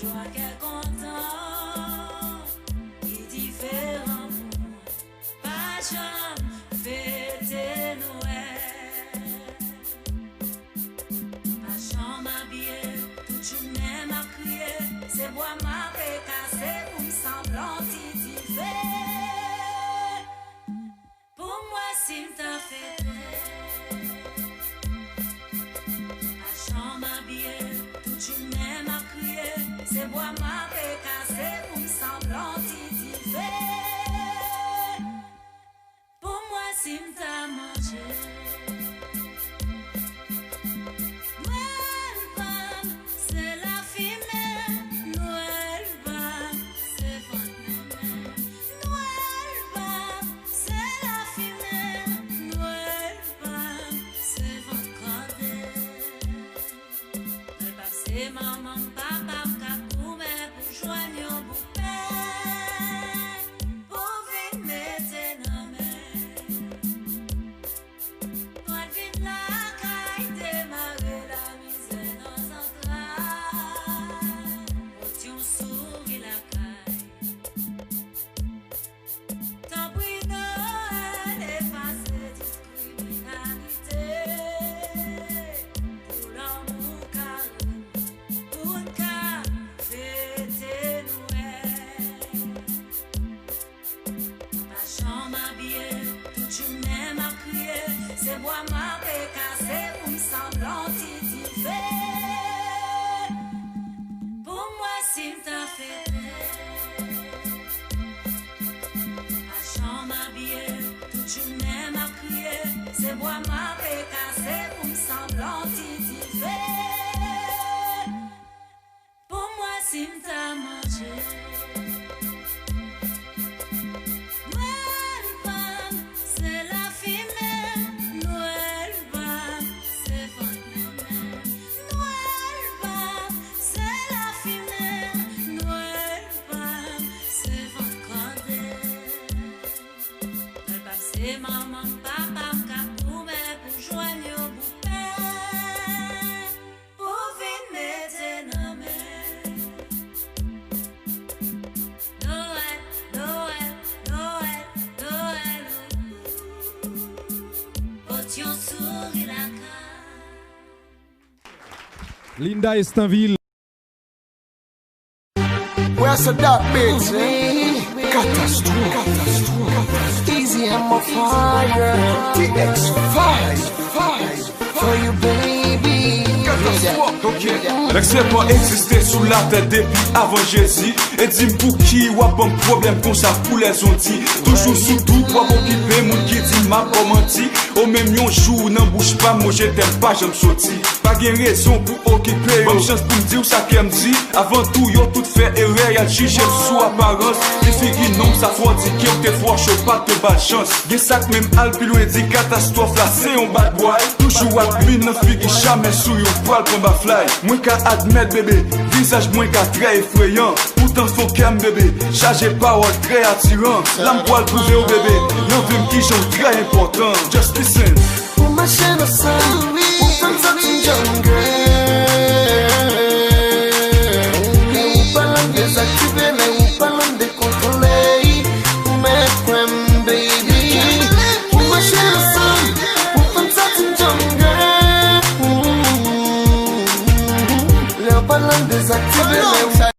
joie qu'elle content, qui différent, pas jamais fêter Noël. Pas jamais m'habiller, tout journée m'a crié, c'est moi m'a fait casser pour me semblant fait. Pour moi, si t'as fait. C'est moi ma fait casser pour me semblant fait. Pour moi, si m't'a mangé. Noël bam, c'est la fumée. Noël bam, c'est votre mémé. Noël bam, c'est la fumée. Noël bam, c'est votre cadet. Noël bam, c'est maman, papa. C'est moi ma fait casser pour me semblant fait. Pour moi, si m't'a fait. Ma chambre m'habiller, toute journée m'a crié. C'est moi ma fait casser pour me semblant fait. Pour moi, si m't'a mangé. C'est maman, papa, capoume pour joindre au bouquet, pour venir mettre Noël, Noël, Noël, Noël. Potion souris la carte. Linda Estanville. Where's that bitch? Catastrophe. Easy and my fire. TX5 for you, baby. L'excès pas existé sous la tête depuis avant Jésus. Et dis pour qui ou a bon problème comme ça pour les ontis. Toujours sous tout pour occuper mon qui dit m'a pas menti. Au même yon jour n'en bouge pas moi je t'aime pas j'aime sorti. Pas gain raison pour occuper. Bonne chance pour me dire ça qu'elle me dit. Avant tout yo tout fait erreur y'a jugé sous apparence. Les filles non ça faut dire qu'il te faut chaud pas de bad chance. Gen sac même alpi loin dit catastrophe là c'est un bad boy. Toujours à mine nan fille jamais sous yon poil pour ma fly. Moins qu'à admettre bébé, visage moins qu'à très effrayant. Pourtant faut qu'aime bébé, chargé parole très attirant. L'âme poil prouvé au bébé, y'en veut qui j'en très important. Just listen. Pour ma chaîne au sein.